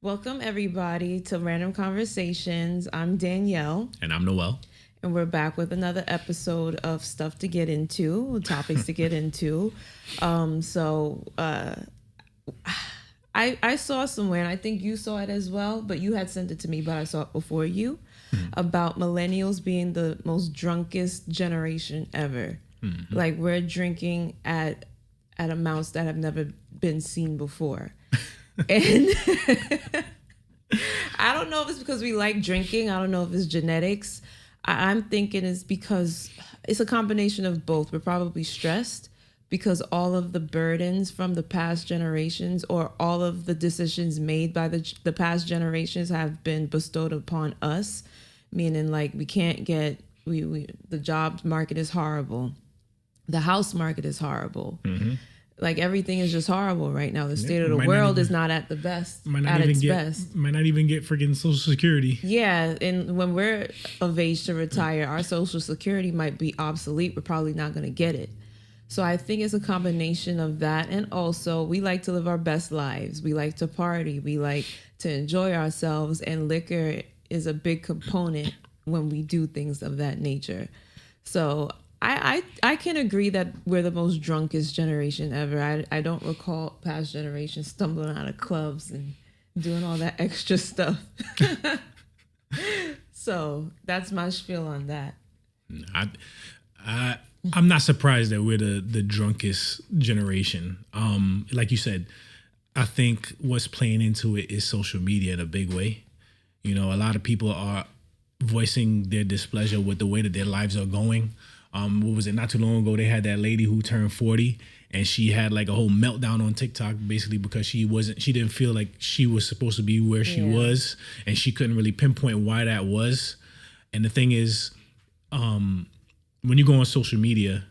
Welcome, everybody, to Random Conversations. I'm Danielle, And I'm Noel. and we're back with another episode of Stuff to Get Into, topics to get into. I saw somewhere, and I think you saw it as well, but you had sent it to me, but I saw it before you, about millennials being the most drunkest generation ever. Like, we're drinking at amounts that have never been seen before. And I don't know if it's because we like drinking. I don't know if it's genetics. I'm thinking it's because it's a combination of both. We're probably stressed because all of the burdens from the past generations or all of the decisions made by the past generations have been bestowed upon us, meaning like we can't get, the job market is horrible. The house market is horrible. Like everything is just horrible right now. The state of the world is not at the best, at its best. Might not even get freaking Social Security. Yeah, and when we're of age to retire, our Social Security might be obsolete. We're probably not going to get it. So I think it's a combination of that. And also, we like to live our best lives. We like to party. We like to enjoy ourselves. And liquor is a big component when we do things of that nature. So I can agree that we're the most drunkest generation ever. I don't recall past generations stumbling out of clubs and doing all that extra stuff. So that's my spiel on that. I'm not surprised that we're the drunkest generation. Like you said, I think what's playing into it is social media in a big way. You know, a lot of people are voicing their displeasure with the way that their lives are going. What was it? Not too long ago, they had that lady who turned 40 and she had like a whole meltdown on TikTok basically because she didn't feel like she was supposed to be where she was, and she couldn't really pinpoint why that was. And the thing is, when you go on social media,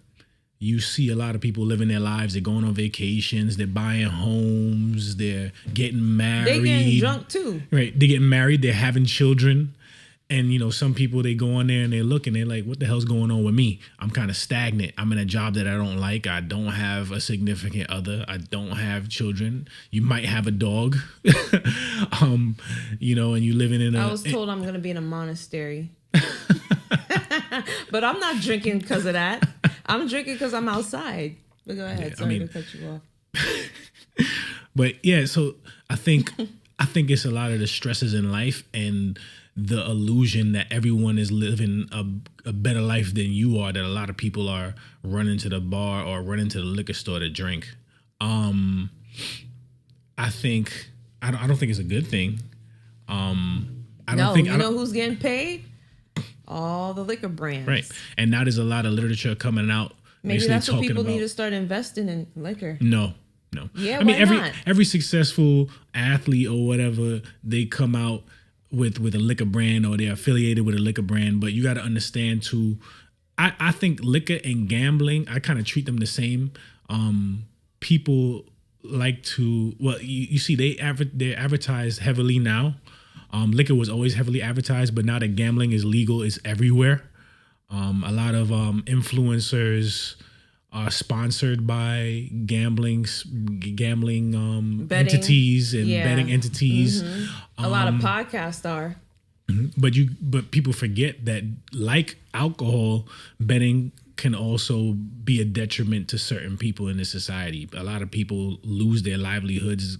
you see a lot of people living their lives. They're going on vacations. They're buying homes. They're getting married. They're getting drunk too. Right. They're getting married. They're having children. And, you know, some people, they go on there and they look and they're like, what the hell's going on with me? I'm kind of stagnant. I'm in a job that I don't like. I don't have a significant other. I don't have children. You might have a dog, you know, and you living in a... I was told I'm going to be in a monastery. But I'm not drinking because of that. I'm drinking because I'm outside. But go ahead. Yeah, Sorry to cut you off. But yeah, so I think it's a lot of the stresses in life and the illusion that everyone is living a better life than you are, that a lot of people are running to the bar or running to the liquor store to drink. I don't think it's a good thing. You know who's getting paid? All the liquor brands. Right. And now there's a lot of literature coming out. Maybe that's what people need to start investing in liquor. No. Yeah, I mean, not? every successful athlete or whatever, they come out with a liquor brand or they're affiliated with a liquor brand. But you got to understand too, I think liquor and gambling, I kind of treat them the same. People like to, well, you see they're advertised heavily now. Liquor was always heavily advertised, but now that gambling is legal, it's everywhere. A lot of influencers are sponsored by gambling entities and betting entities. A lot of podcasts are. But people forget that, like alcohol, betting can also be a detriment to certain people in the society. A lot of people lose their livelihoods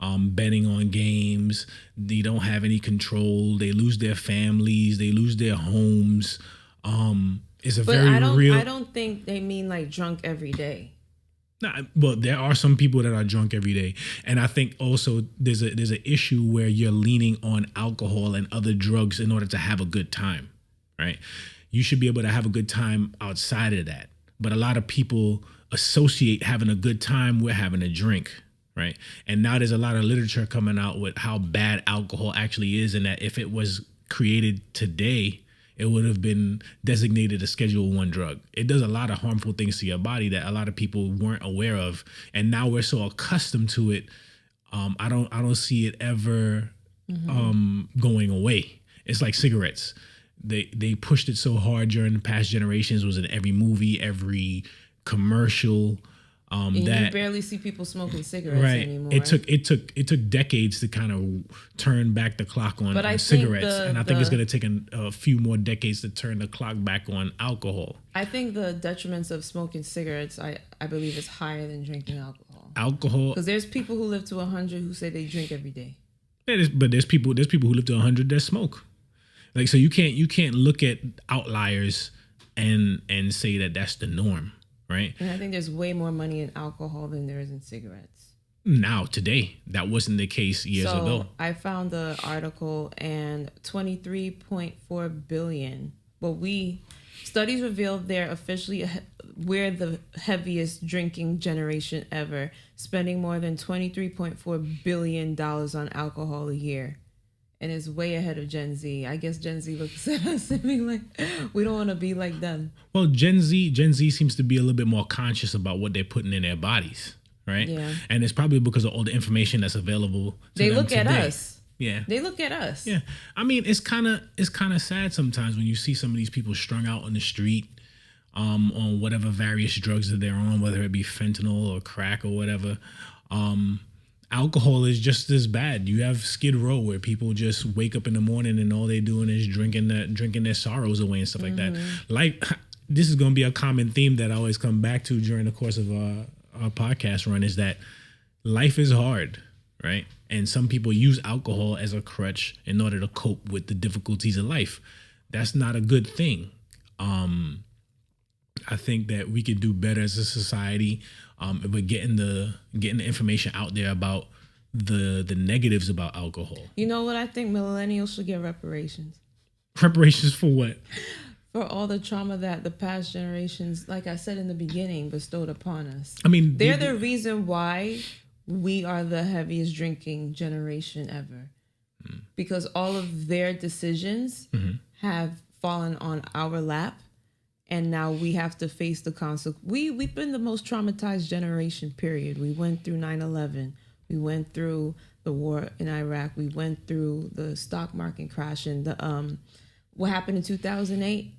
betting on games. They don't have any control. They lose their families. They lose their homes. It's a very real. I don't think they mean like drunk every day. Nah, well, there are some people that are drunk every day, and I think also there's an issue where you're leaning on alcohol and other drugs in order to have a good time, right? You should be able to have a good time outside of that, but a lot of people associate having a good time with having a drink, right? And now there's a lot of literature coming out with how bad alcohol actually is, and that if it was created today, it would have been designated a Schedule I drug. It does a lot of harmful things to your body that a lot of people weren't aware of, and now we're so accustomed to it. I don't see it ever going away. It's like cigarettes. They pushed it so hard during the past generations. It was in every movie, every commercial. And you That barely see people smoking cigarettes right. anymore. It took decades to kind of turn back the clock on cigarettes, and I think it's going to take a few more decades to turn the clock back on alcohol. I think the detriments of smoking cigarettes, I believe, is higher than drinking alcohol. Because there's people who live to 100 who say they drink every day. But there's people who live to 100 that smoke. Like, so you can't look at outliers and say that that's the norm. Right. And I think there's way more money in alcohol than there is in cigarettes. Now, today, that wasn't the case years ago. I found the article, and 23.4 billion. Studies revealed we're the heaviest drinking generation ever, spending more than $23.4 billion on alcohol a year. And it's way ahead of Gen Z. I guess Gen Z looks at us and be like, we don't want to be like them. Well, Gen Z seems to be a little bit more conscious about what they're putting in their bodies, right? Yeah. And it's probably because of all the information that's available to they them look today. at us. Yeah. They look at us. Yeah. I mean, it's kind of sad sometimes when you see some of these people strung out on the street on whatever various drugs that they're on, whether it be fentanyl or crack or whatever. Alcohol is just as bad. You have Skid Row where people just wake up in the morning and all they're doing is drinking their sorrows away and stuff like that. Like, this is going to be a common theme that I always come back to during the course of our podcast run, is that life is hard, right? And some people use alcohol as a crutch in order to cope with the difficulties of life. That's not a good thing. I think that we could do better as a society if we're getting the information out there about the negatives about alcohol. You know what? I think millennials should get reparations. Reparations for what? For all the trauma that the past generations, like I said in the beginning, bestowed upon us. I mean, they're the reason why we are the heaviest drinking generation ever. Because all of their decisions have fallen on our lap. And now we have to face the consequences. We've been the most traumatized generation, period. We went through 9/11. We went through the war in Iraq. We went through the stock market crash and what happened in 2008.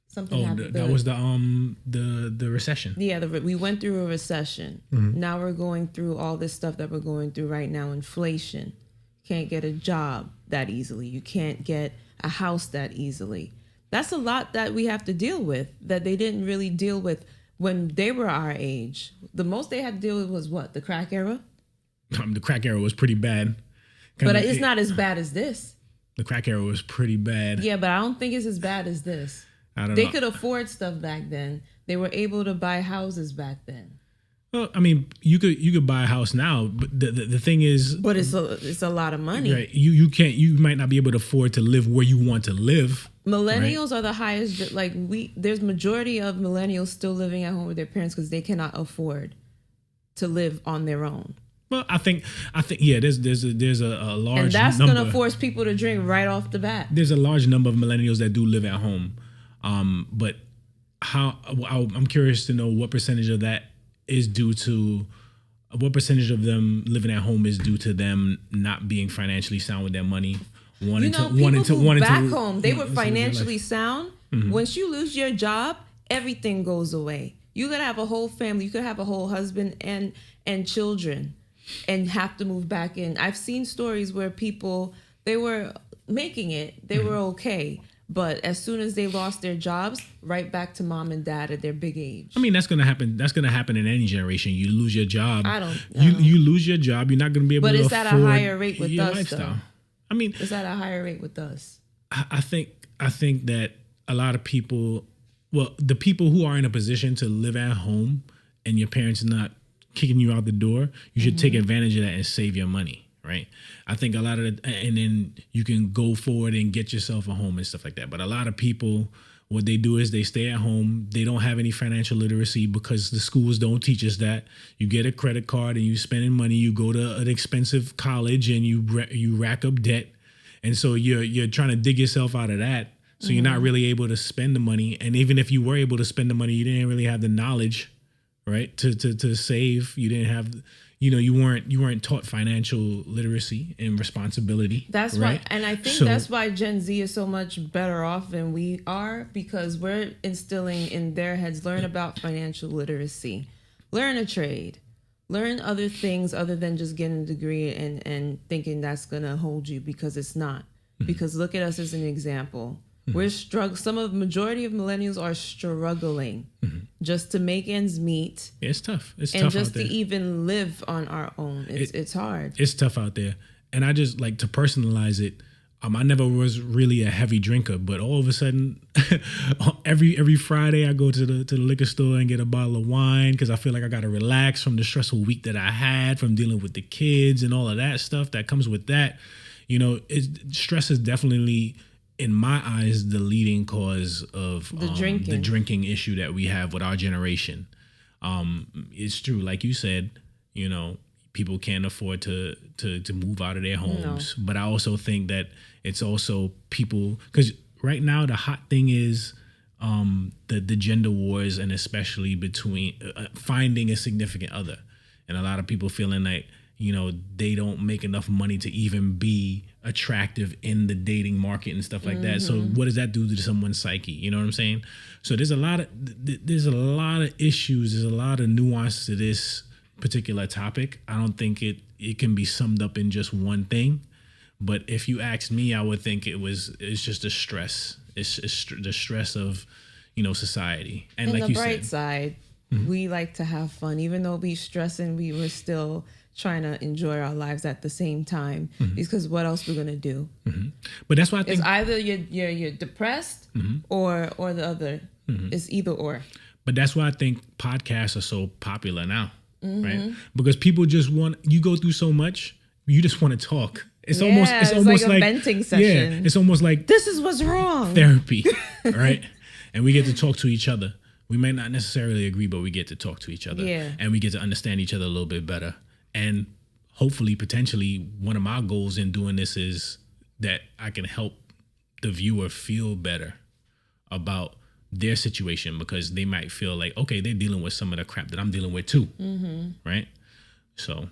Something happened. That was the recession. Yeah, we went through a recession. Now we're going through all this stuff that we're going through right now. Inflation. You can't get a job that easily. You can't get a house that easily. That's a lot that we have to deal with that they didn't really deal with when they were our age. The most they had to deal with was what? The crack era? The crack era was pretty bad. But it's not as bad as this. The crack era was pretty bad. Yeah, but I don't think it's as bad as this. I don't know. They could afford stuff back then. They were able to buy houses back then. Well, I mean, you could buy a house now, but the thing is, but it's a lot of money. Right? You might not be able to afford to live where you want to live. Millennials are the highest. Like there's majority of millennials still living at home with their parents because they cannot afford to live on their own. Well, I think yeah. There's a large and that's number. Gonna force people to drink right off the bat. There's a large number of millennials that do live at home, but I'm curious to know what percentage of that is due to. What percentage of them living at home is due to them not being financially sound with their money? People back home, they were financially sound. Once you lose your job, everything goes away. You could have a whole family. You could have a whole husband and children and have to move back in. I've seen stories where people, they were making it. They were okay. But as soon as they lost their jobs, right back to mom and dad at their big age. I mean, that's going to happen. That's going to happen in any generation. You lose your job. You lose your job. You're not going to be able to afford your lifestyle. But it's at a higher rate with us, though. I mean, it's at a higher rate with us. I think that a lot of people, well, the people who are in a position to live at home and your parents not kicking you out the door, you should take advantage of that and save your money, right? I think a lot of and then you can go forward and get yourself a home and stuff like that. But a lot of people, what they do is they stay at home. They don't have any financial literacy because the schools don't teach us that. You get a credit card and you spending money. You go to an expensive college and you rack up debt, and so you're trying to dig yourself out of that. So you're not really able to spend the money. And even if you were able to spend the money, you didn't really have the knowledge, right, to save. You didn't have. You weren't taught financial literacy and responsibility. That's right? why, and I think that's why Gen Z is so much better off than we are, because we're instilling in their heads, learn about financial literacy, learn a trade, learn other things other than just getting a degree and thinking that's going to hold you, because it's not. Because look at us as an example. We're majority of millennials are struggling just to make ends meet. Yeah, it's tough. It's and tough just out there. to even live on our own. It's hard. It's tough out there. And I just like to personalize it. I never was really a heavy drinker, but all of a sudden, every Friday I go to the liquor store and get a bottle of wine because I feel like I got to relax from the stressful week that I had from dealing with the kids and all of that stuff that comes with that. You know, stress is definitely, in my eyes, the leading cause of the drinking issue that we have with our generation. It's true, like you said, you know, people can't afford to move out of their homes. No. But I also think that it's also people, because right now the hot thing is the gender wars, and especially between finding a significant other, and a lot of people feeling like, you know, they don't make enough money to even be attractive in the dating market and stuff like that. So what does that do to someone's psyche? You know what I'm saying? So there's a lot of issues. There's a lot of nuance to this particular topic. I don't think it can be summed up in just one thing. But if you ask me, I would think it's just a stress. It's the stress of, you know, society. And like you said, the bright side, we like to have fun, even though we stressing. We were still trying to enjoy our lives at the same time, because what else we're gonna do? But that's why I think it's either you're depressed or the other. It's either or. But that's why I think podcasts are so popular now, right? Because people just you go through so much, you just want to talk. It's almost like a venting session. Yeah, it's almost like this is what's wrong. Therapy, right? And we get to talk to each other. We may not necessarily agree, but we get to talk to each other, and we get to understand each other a little bit better. And hopefully, potentially, one of my goals in doing this is that I can help the viewer feel better about their situation, because they might feel like, okay, they're dealing with some of the crap that I'm dealing with too, right? So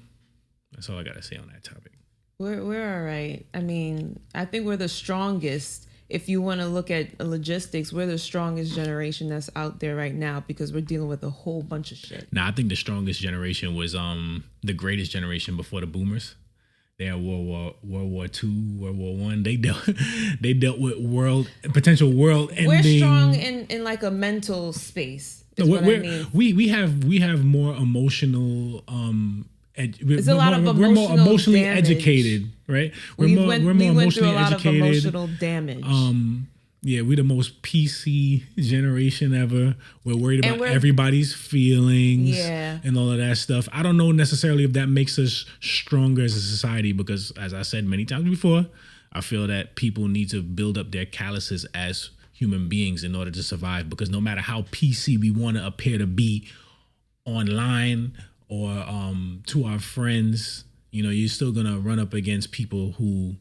that's all I got to say on that topic. We're all right. I mean, I think we're the strongest. If you want to look at logistics, we're the strongest generation that's out there right now, because we're dealing with a whole bunch of shit. Now, I think the strongest generation was the greatest generation before the boomers. They had World War II, World War I. They dealt with potential world ending. We're strong in like a mental space. I mean. We have more emotional. It's a lot of emotional. We're more emotionally damage. Educated, right? We went through a lot of emotional damage. We're the most PC generation ever. We're worried about everybody's feelings and all of that stuff. I don't know necessarily if that makes us stronger as a society, because, as I said many times before, I feel that people need to build up their calluses as human beings in order to survive, because no matter how PC we want to appear to be online or to our friends, you know, you're still going to run up against people who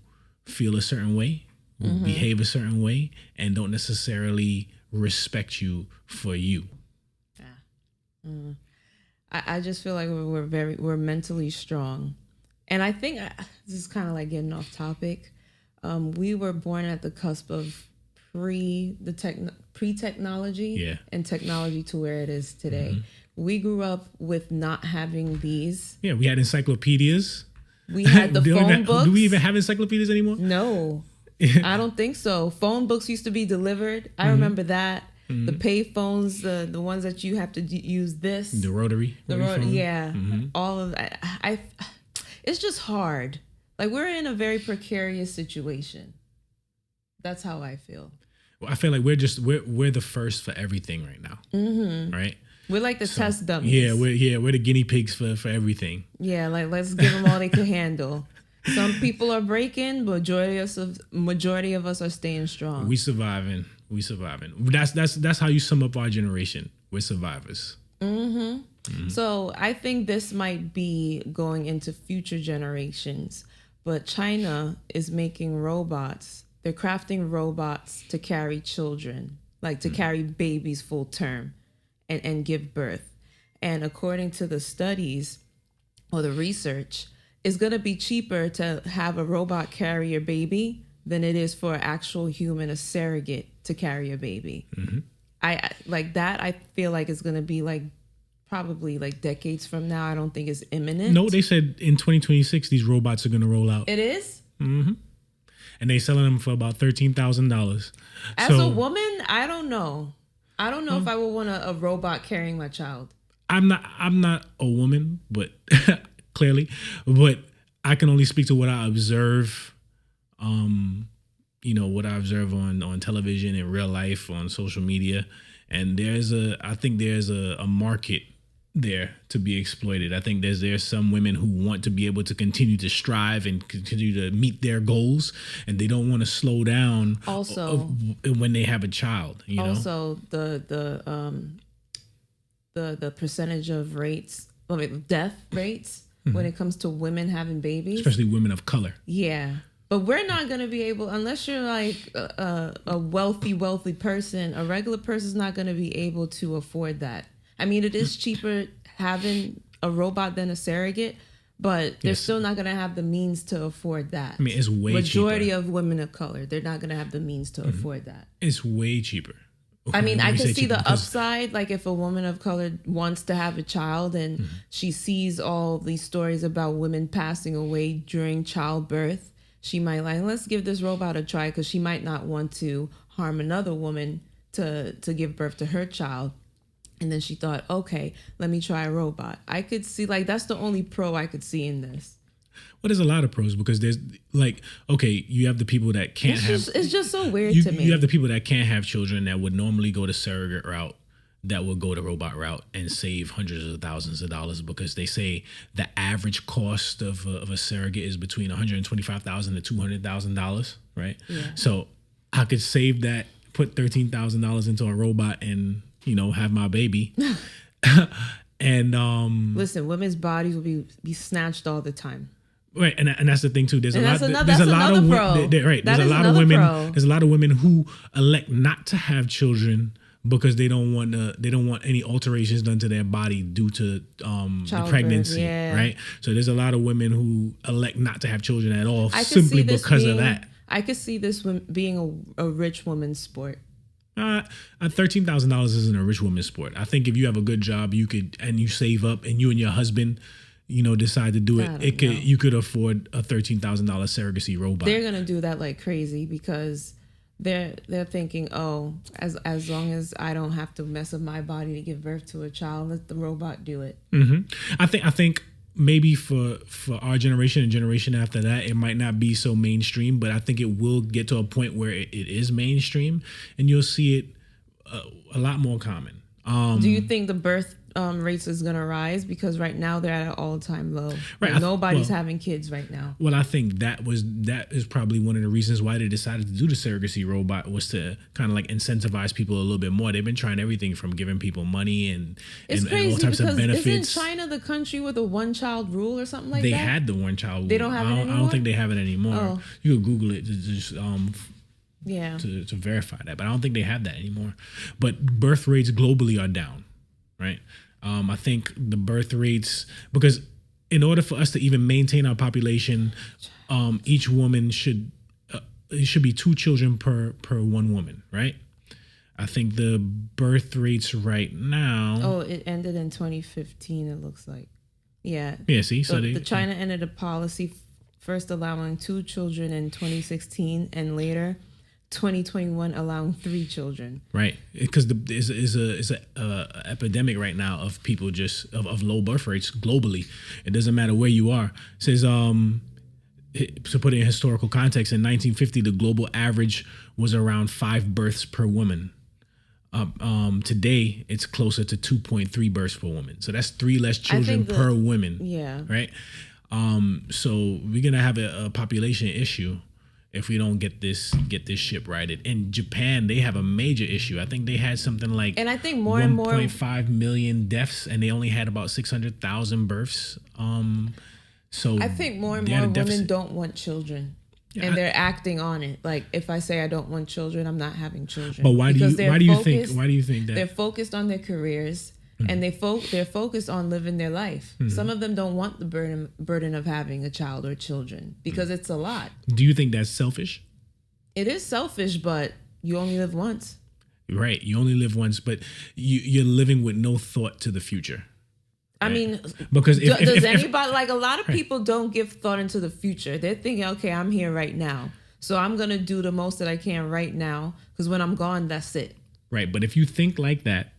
feel a certain way, who behave a certain way, and don't necessarily respect you for you. I just feel like we're mentally strong. And I think this is kind of like getting off topic. We were born at the cusp of pre-technology and technology to where it is today. We grew up with not having these. Yeah, we had encyclopedias. We had the phone books. Do we even have encyclopedias anymore? No, I don't think so. Phone books used to be delivered. I remember that. The pay phones, the ones that you have to use this. The rotary. All of that. It's just hard. Like, we're in a very precarious situation. That's how I feel. Well, I feel like we're the first for everything right now. Right? We're like the test dummies. We're the guinea pigs for everything. Yeah, like, let's give them all they can handle. Some people are breaking, but majority of us are staying strong. We surviving. That's how you sum up our generation. We're survivors. So I think this might be going into future generations, but China is making robots. They're crafting robots to carry children, like to carry babies full term and give birth. And according to the studies or the research, it's going to be cheaper to have a robot carry your baby than it is for an actual human, a surrogate, to carry a baby. I like that. I feel like it's going to be like probably like decades from now. I don't think it's imminent. No, they said in 2026 these robots are going to roll out. It is? And they selling them for about $13,000. As a woman, I don't know. I don't know if I would want a robot carrying my child. I'm not a woman, but clearly, but I can only speak to what I observe. What I observe on television, in real life, on social media, and I think there's a market there to be exploited. I think there's some women who want to be able to continue to strive and continue to meet their goals, and they don't want to slow down. Also, when they have a child, also the percentage of death rates when it comes to women having babies, especially women of color. Yeah. But we're not going to be able, unless you're like a wealthy person, a regular person's not going to be able to afford that. I mean, it is cheaper having a robot than a surrogate, but they're still not going to have the means to afford that. I mean, it's way Majority cheaper. of women of color, they're not going to have the means to afford that. It's way cheaper. I mean, I can see the upside. Like if a woman of color wants to have a child and she sees all these stories about women passing away during childbirth, she might let's give this robot a try, because she might not want to harm another woman to give birth to her child. And then she thought, okay, let me try a robot. I could see, that's the only pro I could see in this. Well, there's a lot of pros, because there's you have the people that can't it's just so weird to me. You have the people that can't have children that would normally go the surrogate route, that would go the robot route and save hundreds of thousands of dollars, because they say the average cost of a surrogate is between $125,000 to $200,000, right? Yeah. So I could save that, put $13,000 into a robot, and have my baby. And listen, women's bodies will be snatched all the time. Right, and that's the thing too. There's a lot of pro. Right, there's a lot of women. There's a lot of women who elect not to have children because they don't want any alterations done to their body due to the pregnancy. Yeah. Right, so there's a lot of women who elect not to have children at all simply because of that. I could see this being a rich woman's sport. $13,000 isn't a rich woman's sport. I think if you have a good job, you could, and you save up, and you and your husband, decide to do it. You could afford a $13,000 surrogacy robot. They're gonna do that like crazy, because they're thinking, oh, as long as I don't have to mess up my body to give birth to a child, let the robot do it. I think maybe for our generation and generation after that, it might not be so mainstream, but I think it will get to a point where it is mainstream, and you'll see it a lot more common. Do you think the birth rates is going to rise? Because right now they're at an all-time low. Right. Nobody's having kids right now. Well, I think that is probably one of the reasons why they decided to do the surrogacy robot, was to kind of incentivize people a little bit more. They've been trying everything from giving people money and all types of benefits. Isn't China the country with a one-child rule or something like that? They had the one-child rule. They don't have it anymore? I don't think they have it anymore. Oh. You could Google it to just to verify that, but I don't think they have that anymore. But birth rates globally are down, right? I think the birth rates, because in order for us to even maintain our population, each woman it should be 2 children per one woman, right? I think the birth rates right now. Oh, it ended in 2015. It looks like, yeah. Yeah. See, so the China ended a policy first allowing 2 children in 2016, and later 2021 allowing 3 children. Right, because is a epidemic right now of people of low birth rates globally. It doesn't matter where you are. It says to put it in historical context, in 1950 the global average was around 5 births per woman. Today it's closer to 2.3 births per woman. So that's 3 less children per woman. Yeah. Right. So we're gonna have a population issue if we don't get this ship righted. In Japan, they have a major issue. I think they had something like, and I think more and more 1.5 million deaths, and they only had about 600,000 births. So I think more and more women don't want children. Yeah, and they're acting on it. Like, if I say I don't want children, I'm not having children. But why do you think that? They're focused on their careers, and they're focused on living their life. Some of them don't want the burden of having a child or children, because it's a lot. Do you think that's selfish? It is selfish, but you only live once. Right, you only live once, but you're living with no thought to the future. I mean, because does anybody, like, a lot of people don't give thought into the future. They're thinking, okay, I'm here right now, so I'm going to do the most that I can right now, because when I'm gone, that's it. Right. But if you think like that,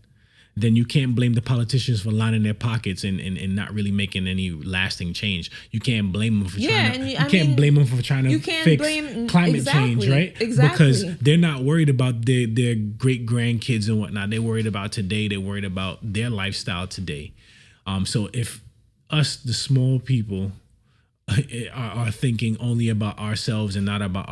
then you can't blame the politicians for lining their pockets and not really making any lasting change. You can't blame them for blame them for trying to fix climate change, right? Exactly. Because they're not worried about their great grandkids and whatnot. They're worried about today. They're worried about their lifestyle today. So if us, the small people, are thinking only about ourselves and not about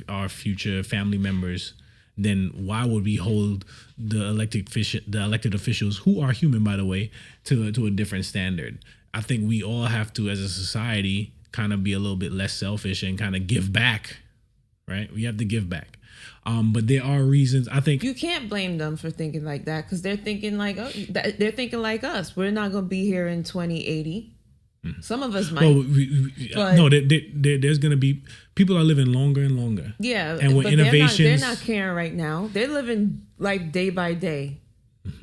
our future family members, then why would we hold the elected officials, who are human, by the way, to a different standard? I think we all have to, as a society, kind of be a little bit less selfish and kind of give back, right? We have to give back. But there are reasons. I think you can't blame them for thinking like that, because they're thinking like us. We're not going to be here in 2080. Some of us might. Well, there's going to be people are living longer and longer. Yeah, and with innovations, they're not caring right now. They're living life day by day,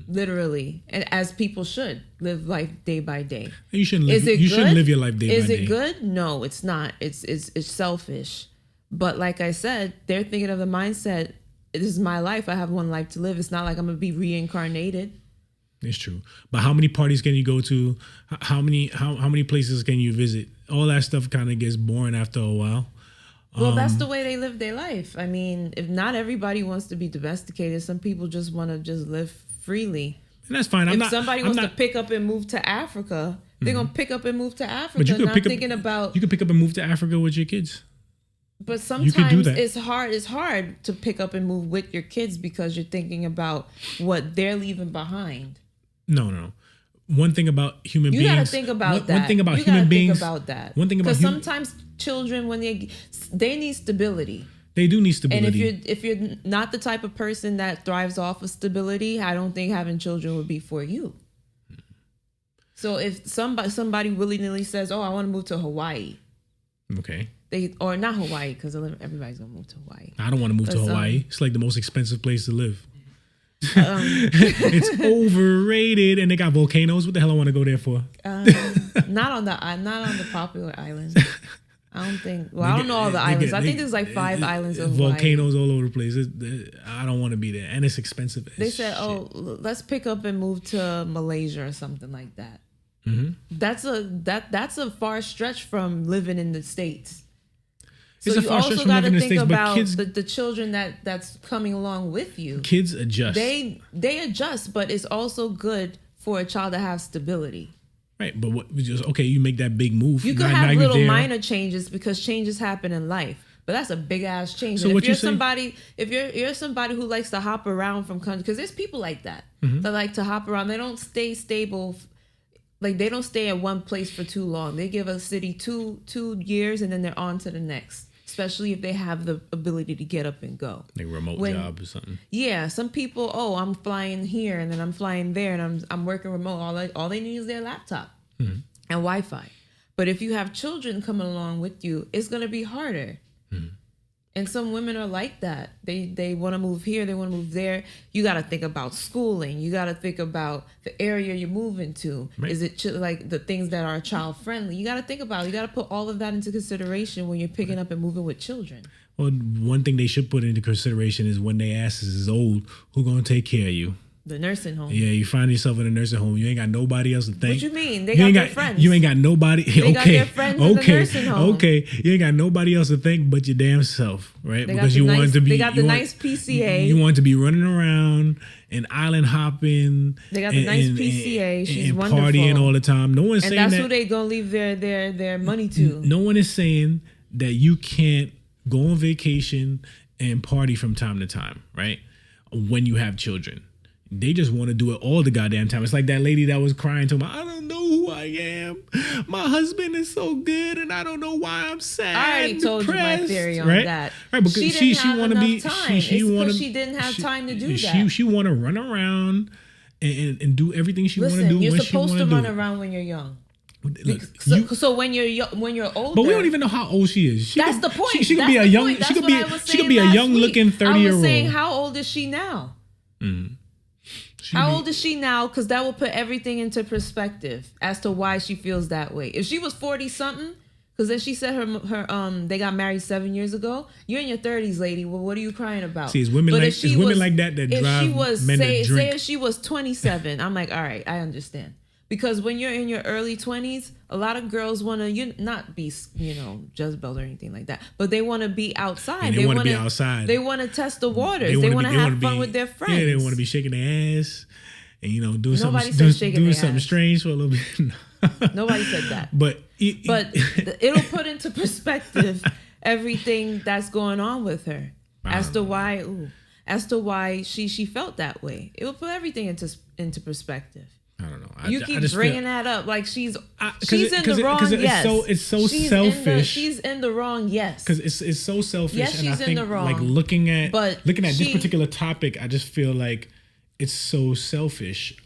literally, and as people should live life day by day. You shouldn't live. You shouldn't live your life day by day. Is it good? No, it's not. It's selfish. But like I said, they're thinking of the mindset. This is my life. I have one life to live. It's not like I'm gonna be reincarnated. It's true. But how many parties can you go to? How many places can you visit? All that stuff kind of gets boring after a while. Well, that's the way they live their life. I mean, if not everybody wants to be domesticated, some people just want to just live freely. And that's fine. If somebody wants to pick up and move to Africa, they're going to pick up and move to Africa. But you could pick up and move to Africa with your kids. But sometimes it's hard. It's hard to pick up and move with your kids because you're thinking about what they're leaving behind. No. One thing about human beings. You got to think about that. One thing about human beings. One thing about because sometimes children, when they need stability. They do need stability. And if you're not the type of person that thrives off of stability, I don't think having children would be for you. So if somebody willy-nilly says, "Oh, I want to move to Hawaii," okay. Or not Hawaii, because everybody's gonna move to Hawaii. I don't want to move to Hawaii. It's like the most expensive place to live. It's overrated, and they got volcanoes. What the hell I want to go there for? Not on the popular islands. I don't think. Well, I don't know all the islands. I think there's like 5 islands of volcanoes Hawaii. all over the place. I don't want to be there, and it's expensive. They said, "Oh, let's pick up and move to Malaysia or something like that." Mm-hmm. That's a far stretch from living in the States. So you also got to think about the children that's coming along with you. Kids adjust. They adjust, but it's also good for a child to have stability. Right, but you make that big move. You can have little minor changes because changes happen in life, but that's a big ass change. So if you're somebody who likes to hop around from country, because there's people like that that like to hop around. They don't stay stable. Like they don't stay at one place for too long. They give a city two years and then they're on to the next. Especially if they have the ability to get up and go. Like a remote job or something. Yeah, some people, I'm flying here and then I'm flying there and I'm working remote. All they need is their laptop and Wi-Fi. But if you have children coming along with you, it's going to be harder. And some women are like that. They want to move here, they want to move there. You got to think about schooling. You got to think about the area you're moving to. Right. Is it like the things that are child friendly? You got to think about it. You got to put all of that into consideration when you're picking up and moving with children. Well, one thing they should put into consideration is when their ass is old, who's going to take care of you? The nursing home. Yeah, you find yourself in a nursing home. You ain't got nobody else to thank. What you mean? They got their friends. You ain't got nobody. They got their friends in the nursing home. Okay. You ain't got nobody else to thank but your damn self, right? Because you want to be. They got the nice PCA. You want to be running around and island hopping. They got the nice PCA. She's wonderful. Partying all the time. No one's saying that. And that's who they gonna leave their money to. No one is saying that you can't go on vacation and party from time to time, right? When you have children. They just want to do it all the goddamn time. It's like that lady that was crying to me. I don't know who I am. My husband is so good, and I don't know why I'm sad. I already told you my theory on that. Right, because she want to be. She didn't have time to do that. She want to run around and do everything she want to do. You're supposed to run around when you're young. Look, so when you're older, but we don't even know how old she is. That's the point. She could be a young. She could be a young looking 30-year-old. I was saying, how old is she now? Mm. How old is she now? Because that will put everything into perspective as to why she feels that way. If she was 40 something, because then she said they got married 7 years ago. You're in your 30s, lady. Well, what are you crying about? See, it's women like that drive men to drink. Say if she was 27, I'm like, all right, I understand. Because when you're in your early 20s, a lot of girls want to not be, Jezebel or anything like that, but they want to be outside. And they want to be outside. They want to test the waters. They want to have fun with their friends. Yeah, they want to be shaking their ass and, doing Nobody something strange for a little bit. Nobody said that. But it'll put into perspective everything that's going on with her as to why she felt that way. It will put everything into perspective. I don't know. You keep bringing that up like she's in the wrong. Yes, it's so selfish. She's in the wrong. Yes, because it's so selfish. Yes, she's in the wrong. Like looking at this particular topic, I just feel like it's so selfish.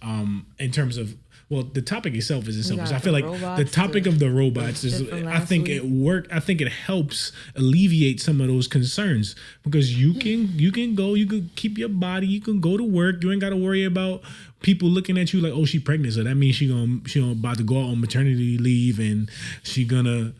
In terms of the topic itself is selfish. I feel like the topic of the robots is. I think it worked. I think it helps alleviate some of those concerns because you can keep your body. You can go to work. You ain't got to worry about people looking at you like, oh, she pregnant, so that means she about to go out on maternity leave, and she gonna,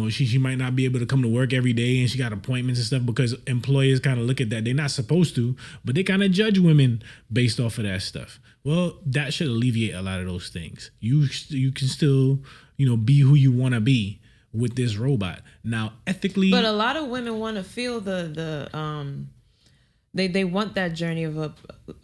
she might not be able to come to work every day, and she got appointments and stuff because employers kind of look at that. They're not supposed to, but they kind of judge women based off of that stuff. Well, that should alleviate a lot of those things. You can still, be who you want to be with this robot. Now, ethically, but a lot of women want to feel They want that journey of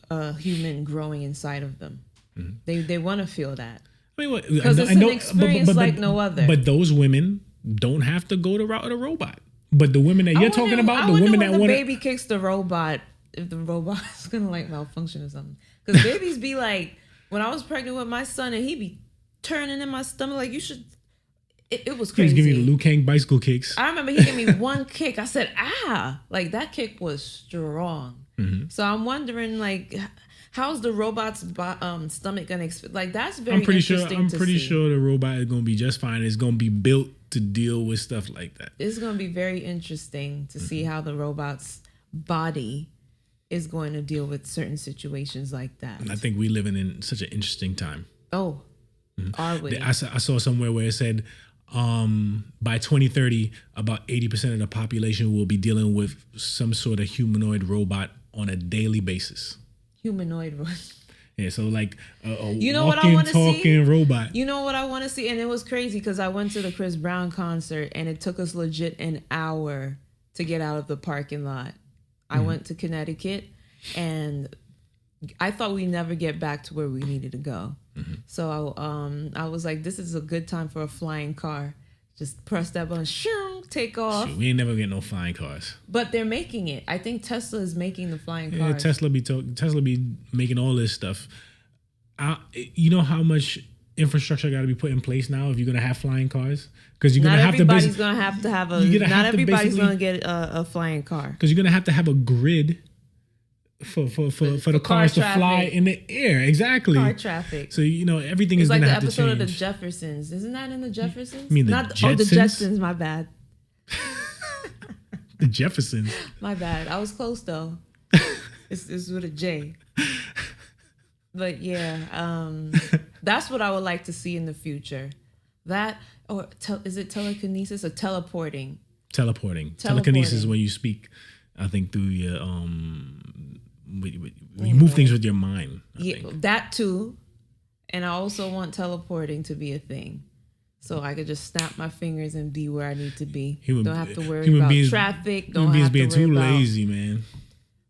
a human growing inside of them. Mm-hmm. They want to feel that. I mean, because it's an experience like no other. But those women don't have to go the route of the robot. But the women that you're talking about, the women that want the baby kicks the robot, if the robot is gonna malfunction or something. Because babies be like, when I was pregnant with my son, and he be turning in my stomach like you should. It was crazy. He was giving you the Liu Kang bicycle kicks. I remember he gave me one kick. I said, like that kick was strong. Mm-hmm. So I'm wondering, how's the robot's stomach gonna that's very interesting. I'm pretty sure the robot is gonna be just fine. It's gonna be built to deal with stuff like that. It's gonna be very interesting to see how the robot's body is going to deal with certain situations like that. And I think we living in such an interesting time. Oh, are we? I saw somewhere where it said by 2030, about 80% of the population will be dealing with some sort of humanoid robot on a daily basis. Humanoid robot. Yeah, so like a walking, talking robot. You know what I want to see? And it was crazy because I went to the Chris Brown concert and it took us legit an hour to get out of the parking lot. I went to Connecticut and I thought we'd never get back to where we needed to go. Mm-hmm. So I was like, this is a good time for a flying car. Just press that button, take off. Shit, we ain't never get no flying cars. But they're making it. I think Tesla is making the flying cars. Yeah, Tesla be making all this stuff. You know how much infrastructure got to be put in place now if you're gonna have flying cars? Because you're gonna have to. Not everybody's gonna get a flying car. Because you're gonna have to have a grid for the cars to fly in the air. Exactly. Car traffic. So everything is like gonna the have to change. episode of the Jeffersons. Isn't that in the Jeffersons? You mean the Jetsons? The Jetsons. My bad. The Jeffersons. My bad. I was close though. It's with a J. But yeah, that's what I would like to see in the future. That is it telekinesis or teleporting? Teleporting. Telekinesis is when you speak. I think through your you move things with your mind. I think. That too. And I also want teleporting to be a thing. So I could just snap my fingers and be where I need to be. Don't have to worry about traffic. Don't have to worry being too lazy, man.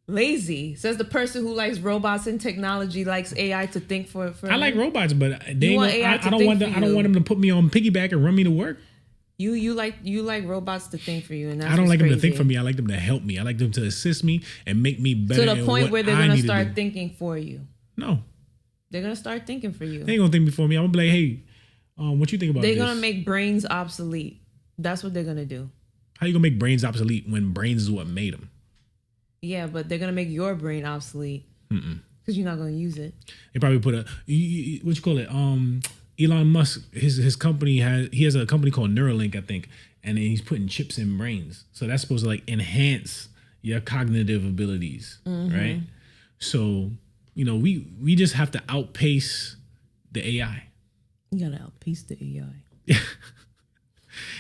Lazy, says the person who likes robots and technology, likes AI to think for I like robots, but I don't want them to put me on piggyback and run me to work. You like robots to think for you, and that's I don't like them to think for me. I like them to help me. I like them to assist me and make me better. To the point where they're gonna start thinking for you. No, they're gonna start thinking for you. They ain't gonna think before me. I'm gonna be like, hey, what you think about this? They're gonna make brains obsolete. That's what they're gonna do. How you gonna make brains obsolete when brains is what made them? Yeah, but they're gonna make your brain obsolete because you're not gonna use it. They probably put what you call it? Elon Musk, his company has a company called Neuralink, I think, and he's putting chips in brains. So that's supposed to enhance your cognitive abilities, right? So we just have to outpace the AI. You gotta outpace the AI.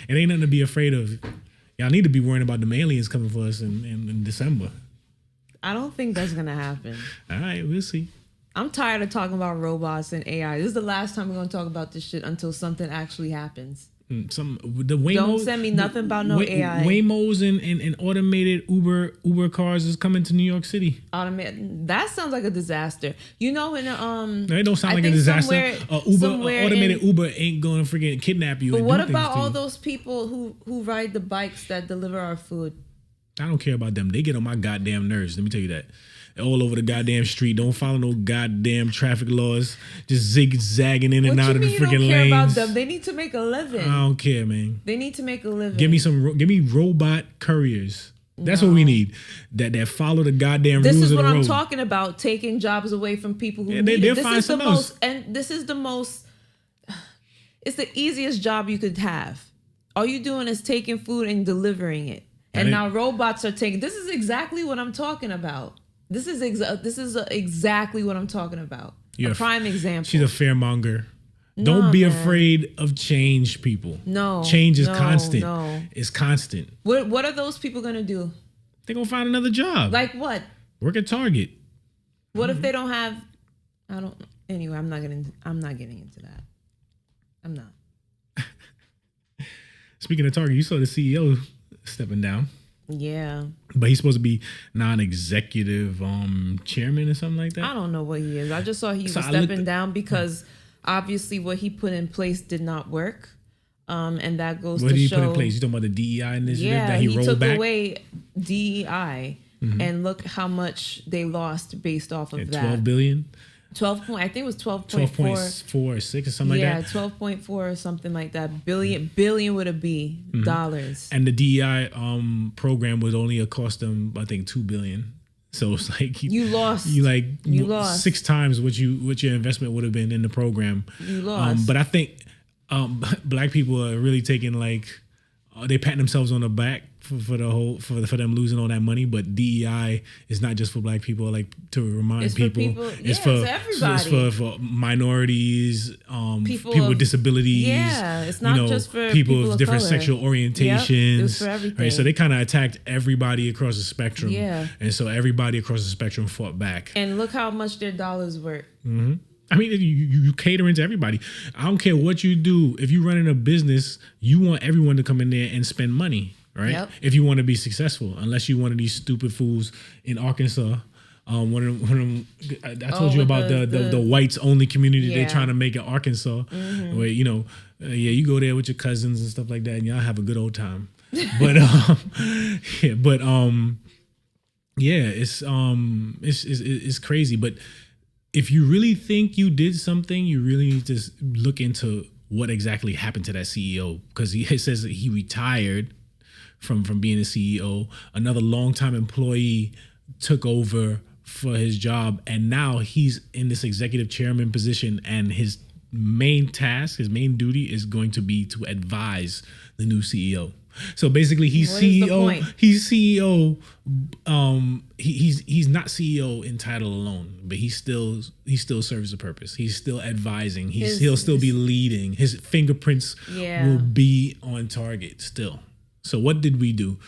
It ain't nothing to be afraid of. Y'all need to be worrying about the aliens coming for us in December. I don't think that's gonna happen. All right, we'll see. I'm tired of talking about robots and AI. This is the last time we're gonna talk about this shit until something actually happens. Don't send me nothing about no AI. Waymos and automated Uber cars is coming to New York City. Automated. That sounds like a disaster. You know, in no, it don't sound like a disaster. Automated Uber ain't going to freaking kidnap you. But what about all those people who ride the bikes that deliver our food? I don't care about them. They get on my goddamn nerves. Let me tell you that. All over the goddamn street. Don't follow no goddamn traffic laws. Just zigzagging in and out of the freaking lanes. What you mean you don't care about them? They need to make a living. I don't care, man. They need to make a living. Give me robot couriers. That's what we need. That follow the goddamn rules of the road. This is what I'm talking about. Taking jobs away from people who need it. This is the most, and this is the most. It's the easiest job you could have. All you doing is taking food and delivering it. And now robots are taking. This is exactly what I'm talking about. This is exactly what I'm talking about. A prime example. She's a fearmonger. Don't be afraid of change, people. No. Change is constant. No. It's constant. What are those people going to do? They're going to find another job. Like what? Work at Target. What if they don't have... I don't... Anyway, I'm not getting into that. I'm not. Speaking of Target, you saw the CEO stepping down. Yeah. But he's supposed to be non-executive chairman or something like that. I don't know what he is. I just saw he was stepping down because obviously what he put in place did not work. And that goes to show... What did he put in place? You talking about the DEI initiative that he rolled back? Yeah, he took away DEI and look how much they lost based off of that. 12 billion? 12 point, I think it was 12.4 or 6 or something like that. Yeah, 12.4 or something like that. Billion with a B dollars. And the DEI program was only a cost them, I think, $2 billion. So it's like you lost 6 times what your investment would have been in the program. You lost. But I think black people are really taking they patting themselves on the back for them losing all that money. But DEI is not just for black people. Like to remind people, it's for everybody. It's for minorities, people with disabilities. Yeah, it's not just for people of different sexual orientations. It's for everything. Right? So they kind of attacked everybody across the spectrum. Yeah, and so everybody across the spectrum fought back. And look how much their dollars were. Mm-hmm. I mean, you catering to everybody. I don't care what you do. If you're running a business, you want everyone to come in there and spend money, right? Yep. If you want to be successful, unless you're one of these stupid fools in Arkansas. One of them, I told you about the whites only community they're trying to make in Arkansas, where you go there with your cousins and stuff like that, and y'all have a good old time. But it's crazy, but. If you really think you did something, you really need to look into what exactly happened to that CEO, because it says that he retired from being a CEO. Another longtime employee took over for his job, and now he's in this executive chairman position, and his main task, his main duty is going to be to advise the new CEO. So basically, he's CEO. He's CEO. He's not CEO in title alone, but he still serves a purpose. He's still advising. He'll still be leading. His fingerprints will be on Target still. So what did we do?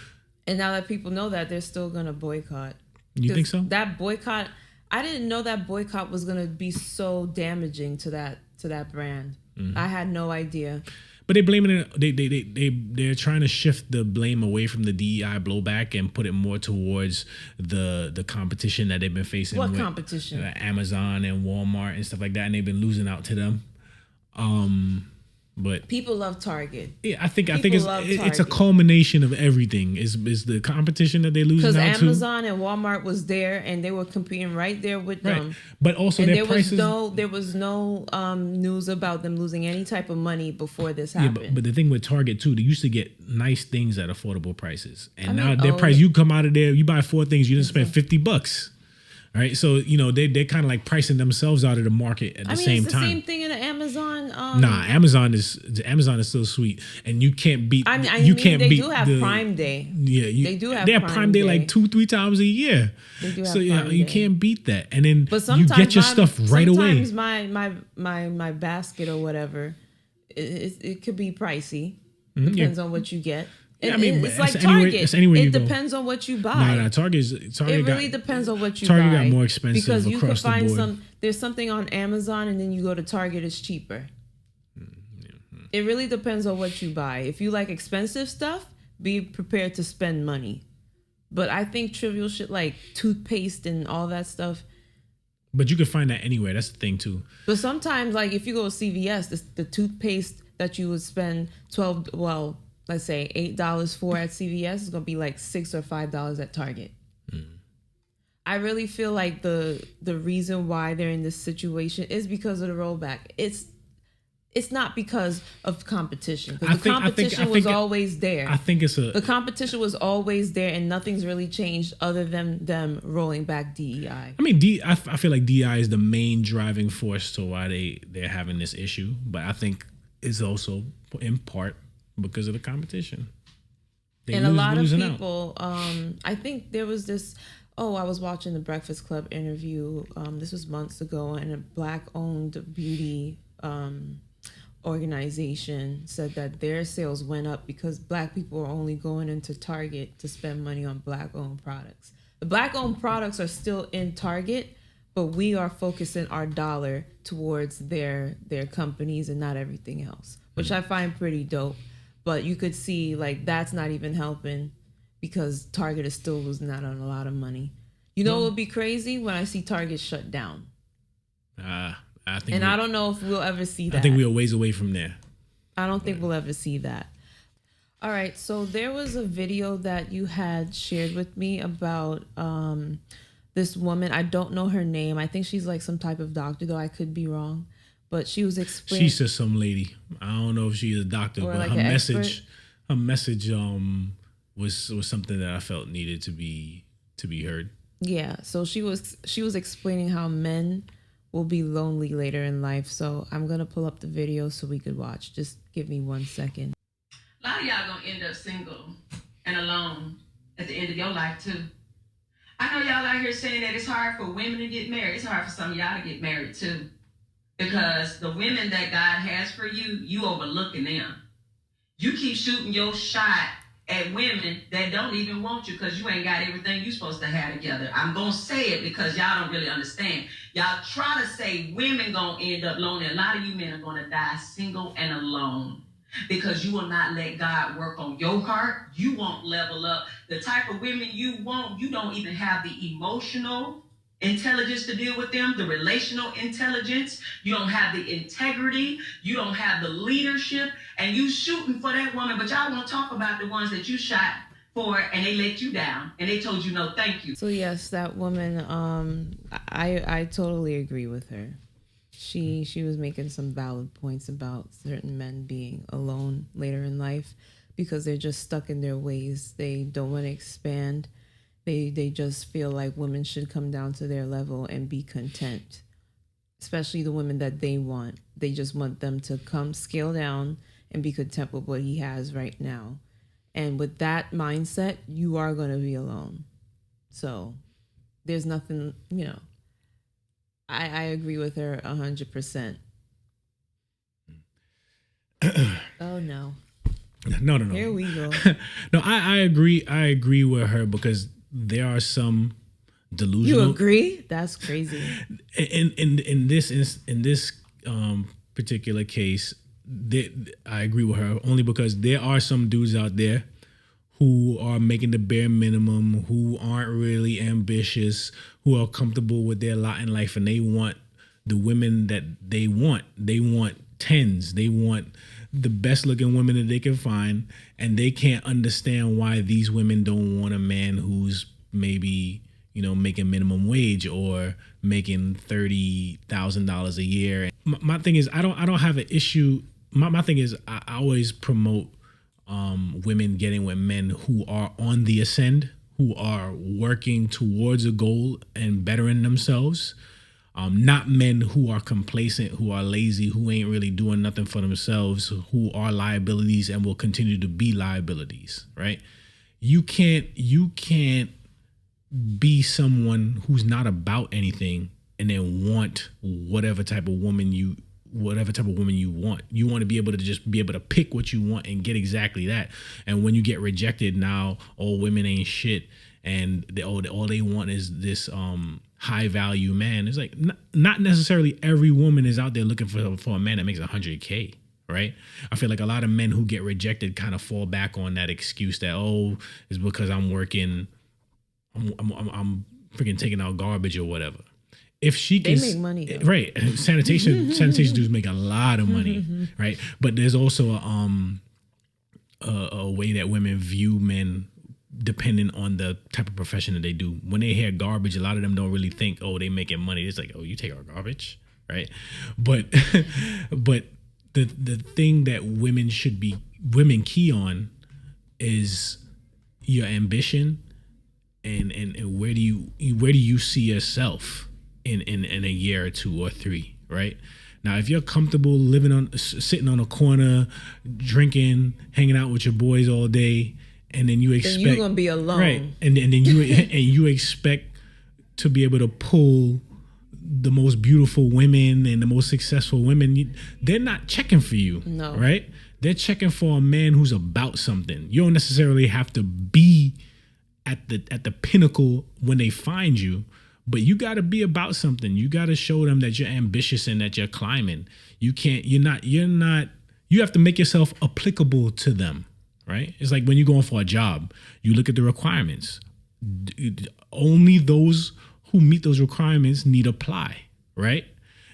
And now that people know that, they're still gonna boycott. You think so? That boycott, I didn't know that boycott was gonna be so damaging to that brand. I had no idea. But they're blaming it. They're trying to shift the blame away from the DEI blowback and put it more towards the competition that they've been facing. What competition? Amazon and Walmart and stuff like that, and they've been losing out to them. But people love Target. Yeah, I think it's a culmination of everything. Is the competition that they're losing out to? Because Amazon and Walmart was there, and they were competing right there with them. Right. But also their prices. There was no news about them losing any type of money before this happened. Yeah, but the thing with Target too, they used to get nice things at affordable prices, and now their price. You come out of there, you buy 4 things, you didn't spend $50. right? So they're kind of like pricing themselves out of the market at the same it's the time. same thing in Amazon. Nah, Amazon is still sweet, and you can't beat. They do have Prime Day. Yeah, they do have. They have Prime Day like 2-3 times a year. They do have so Prime you Day. Can't beat that. And then but you get your stuff right away. Sometimes my basket or whatever, it could be pricey. Depends on what you get. Yeah, it's like Target. It depends on what you buy. No, Target. It really depends on what you buy. Target got more expensive because you across can find the board. There's something on Amazon, and then you go to Target, it's cheaper. It really depends on what you buy. If you like expensive stuff, be prepared to spend money. But I think trivial shit like toothpaste and all that stuff. But you can find that anywhere. That's the thing too. But sometimes, like if you go to CVS, the toothpaste that you would spend let's say $8 for at CVS is gonna be like $6 or $5 at Target. I really feel like the reason why they're in this situation is because of the rollback. It's not because of competition. Because the competition was always there. I think the competition was always there, and nothing's really changed other than them rolling back DEI. I mean, I feel like DEI is the main driving force to why they're having this issue, but I think it's also in part because of the competition. And a lot of people, I think there was this, I was watching the Breakfast Club interview. This was months ago, and a Black-owned beauty organization said that their sales went up because Black people are only going into Target to spend money on Black-owned products. The Black-owned products are still in Target, but we are focusing our dollar towards their companies and not everything else, which I find pretty dope. But you could see like that's not even helping because Target is still losing out on a lot of money. What would be crazy? When I see Target shut down. I don't know if we'll ever see that. I think we're a ways away from there. I don't think we'll ever see that. All right, so there was a video that you had shared with me about this woman. I don't know her name. I think she's like some type of doctor, though I could be wrong. But she was explaining. She's just some lady. I don't know if she's a doctor, but like her message was something that I felt needed to be heard. Yeah. So she was explaining how men will be lonely later in life. So I'm gonna pull up the video so we could watch. Just give me 1 second. A lot of y'all gonna end up single and alone at the end of your life too. I know y'all out here saying that it's hard for women to get married. It's hard for some of y'all to get married too. Because the women that God has for you, you overlooking them. You keep shooting your shot at women that don't even want you because you ain't got everything you supposed to have together. I'm going to say it because y'all don't really understand. Y'all try to say women going to end up lonely. A lot of you men are going to die single and alone because you will not let God work on your heart. You won't level up. The type of women you want, you don't even have the emotional intelligence to deal with them, the relational intelligence. You don't have the integrity. You don't have the leadership. And you shooting for that woman, but y'all won't talk about the ones that you shot for and they let you down and they told you no thank you. So yes, that woman, I totally agree with her. She was making some valid points about certain men being alone later in life because they're just stuck in their ways. They don't want to expand. They just feel like women should come down to their level and be content, especially the women that they want. They just want them to come scale down and be content with what he has right now. And with that mindset, you are going to be alone. So there's nothing, I agree with her 100%. Oh, no. No. Here we go. No, I agree. I agree with her because there are some delusional. You agree? That's crazy. In this particular case, I agree with her only because there are some dudes out there who are making the bare minimum, who aren't really ambitious, who are comfortable with their lot in life, and they want the women that they want. They want tens. They want the best looking women that they can find, and they can't understand why these women don't want a man who's maybe, making minimum wage or making $30,000 a year. My thing is, I don't have an issue. My thing is, I always promote women getting with men who are on the ascend, who are working towards a goal and bettering themselves. Not men who are complacent, who are lazy, who ain't really doing nothing for themselves, who are liabilities and will continue to be liabilities, right? You can't be someone who's not about anything and then want whatever type of woman you want. You want to be able to just be able to pick what you want and get exactly that. And when you get rejected, now all women ain't shit, and all they want is this high value man. It's like not necessarily every woman is out there looking for a man that makes $100K, right? I feel like a lot of men who get rejected kind of fall back on that excuse that it's because I'm working, I'm freaking taking out garbage or whatever. If she can, they make money though. Right? Sanitation dudes make a lot of money, right? But there's also a way that women view men depending on the type of profession that they do. When they hear garbage, a lot of them don't really think, they making money. It's like, you take our garbage, right? But the thing that women key on is your ambition and where do you see yourself in a year or 2 or 3, right? Now, if you're comfortable sitting on a corner, drinking, hanging out with your boys all day, and then you expect you're gonna be alone, right? And then you expect to be able to pull the most beautiful women and the most successful women. They're not checking for you, no, right? They're checking for a man who's about something. You don't necessarily have to be at the pinnacle when they find you, but you got to be about something. You got to show them that you're ambitious and that you're climbing. You have to make yourself applicable to them, right? It's like when you're going for a job, you look at the requirements. Only those who meet those requirements need apply, right?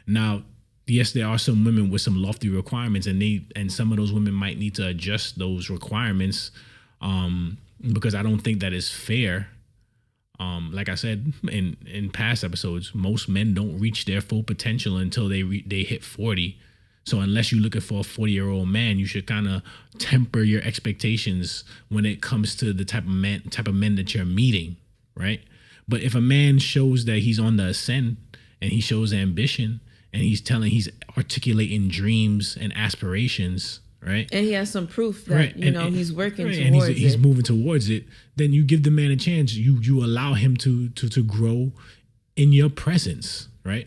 Now, yes, there are some women with some lofty requirements, and some of those women might need to adjust those requirements, because I don't think that is fair. Like I said in past episodes, most men don't reach their full potential until they hit 40. So unless you're looking for a 40-year-old man, you should kind of temper your expectations when it comes to the type of men that you're meeting, right? But if a man shows that he's on the ascent and he shows ambition and he's articulating dreams and aspirations, right? And he has some proof that he's working towards and it. He's moving towards it. Then you give the man a chance. You allow him to grow in your presence, right?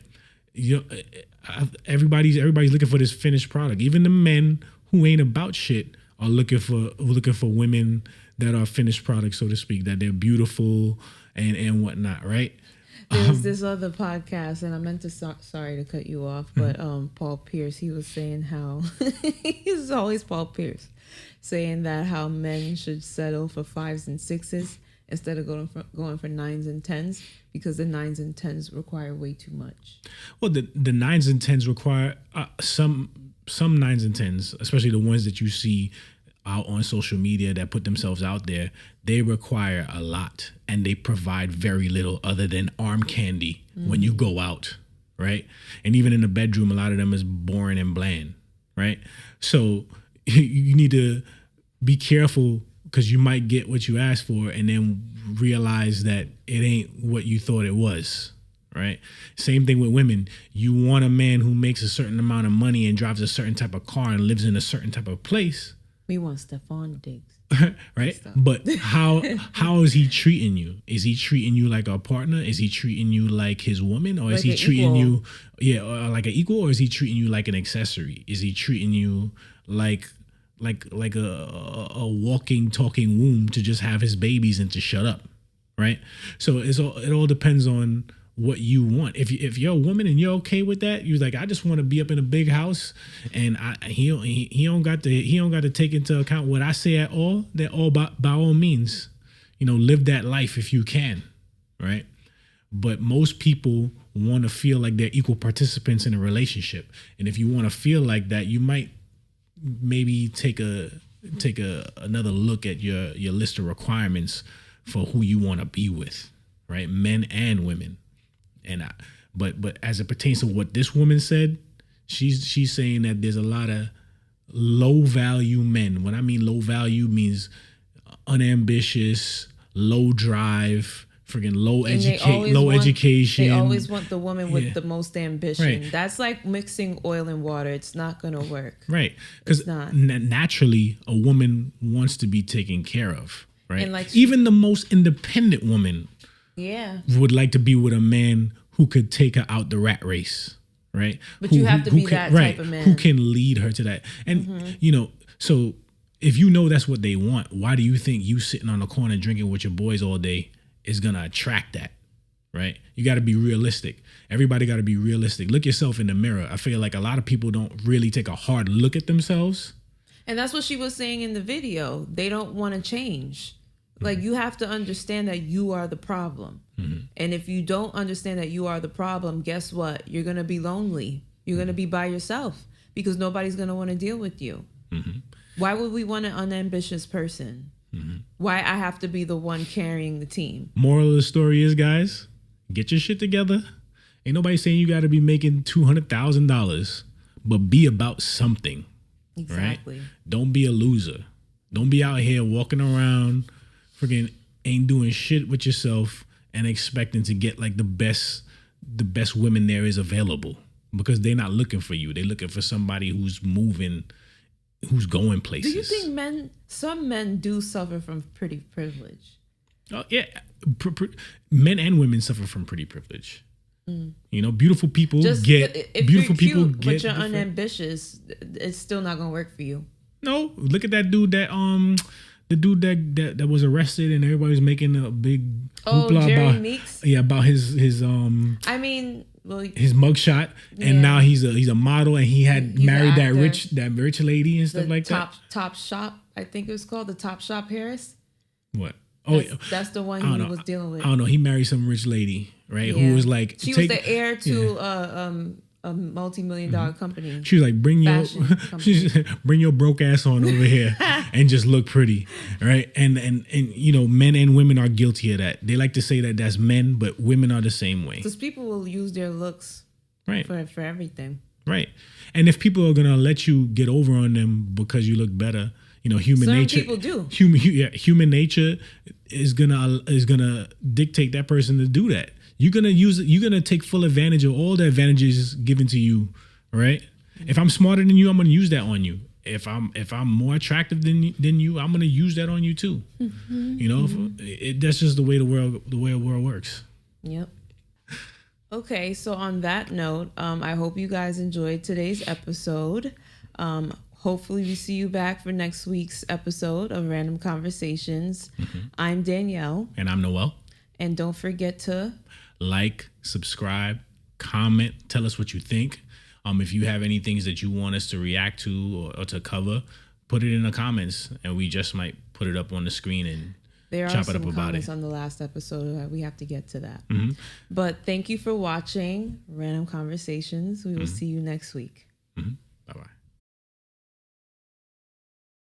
Everybody's looking for this finished product. Even the men who ain't about shit are looking for women that are finished products, so to speak, that they're beautiful and whatnot, right? There's this other podcast, and I meant to sorry to cut you off, but Paul Pierce, he was saying how he's always Paul Pierce saying that how men should settle for 5s and 6s instead of going for 9s and 10s, because the 9s and 10s require way too much. Well, the 9s and 10s require some 9s and 10s, especially the ones that you see out on social media that put themselves out there. They require a lot, and they provide very little other than arm candy when you go out, right? And even in the bedroom, a lot of them is boring and bland, right? So you need to be careful, because you might get what you asked for and then realize that it ain't what you thought it was, right? Same thing with women. You want a man who makes a certain amount of money and drives a certain type of car and lives in a certain type of place. We want Stephon Diggs. Right? But how is he treating you? Is he treating you like a partner? Is he treating you like his woman? Or is he treating you like an equal? Or is he treating you like an accessory? Is he treating you like a walking, talking womb to just have his babies and to shut up, right? So it all depends on what you want. If you're a woman and you're okay with that, you're like, I just want to be up in a big house, and he don't got to take into account what I say at all. That all by all means, live that life if you can, right? But most people want to feel like they're equal participants in a relationship, and if you want to feel like that, you might maybe take another look at your list of requirements for who you want to be with, right? Men and women. But as it pertains to what this woman said, she's saying that there's a lot of low value men. When I mean low value, means unambitious, low drive, friggin' low And education. They always want the woman with the most ambition. Right. That's like mixing oil and water. It's not going to work. Right. Because naturally, a woman wants to be taken care of. Right. And like even the most independent woman would like to be with a man who could take her out the rat race. Right. But you have to be that type of man. Who can lead her to that. And, so if you know that's what they want, why do you think you sitting on the corner drinking with your boys all day is going to attract that? Right. You got to be realistic. Everybody got to be realistic. Look yourself in the mirror. I feel like a lot of people don't really take a hard look at themselves. And that's what she was saying in the video. They don't want to change. Like, you have to understand that you are the problem. And if you don't understand that you are the problem, guess what? You're going to be lonely. You're going to be by yourself because nobody's going to want to deal with you. Why would we want an unambitious person? Why I have to be the one carrying the team? Moral of the story is, guys, get your shit together. Ain't nobody saying you got to be making $200,000, but be about something. Exactly. Right? Don't be a loser. Don't be out here walking around freaking ain't doing shit with yourself and expecting to get like the best women there is available, because they're not looking for you. They're looking for somebody who's moving, who's going places. Do you think some men do suffer from pretty privilege? Oh yeah, men and women suffer from pretty privilege. Beautiful people But you're unambitious, it's still not gonna work for you. No, look at that dude the dude that was arrested and everybody was making a big hoopla Jerry Meeks? about his his mugshot, and now he's a model, and he had married that rich lady and stuff like that. Top Shop, I think it was called the Top Shop Harris. What? That's the one he was dealing with. I don't know. He married some rich lady, right? Who was like, she was the heir to a multi-million-dollar company. She was like, bring your broke ass on over here and just look pretty, right? And men and women are guilty of that. They like to say that that's men, but women are the same way. Because people will use their looks for everything. Right. And if people are gonna let you get over on them because you look better, human nature. Some people do. Human nature is gonna dictate that person to do that. You're gonna take full advantage of all the advantages given to you, right? If I'm smarter than you, I'm gonna use that on you. If I'm more attractive than you, I'm gonna use that on you too. That's just the way the world works. Yep. Okay, so on that note, I hope you guys enjoyed today's episode. Hopefully we see you back for next week's episode of Random Conversations. I'm Danielle. And I'm Noel. And don't forget to like, subscribe, comment, tell us what you think. If you have any things that you want us to react to or to cover, put it in the comments, and we just might put it up on the screen and chop it up about it. There are some comments on the last episode. We have to get to that. But thank you for watching Random Conversations. We will see you next week.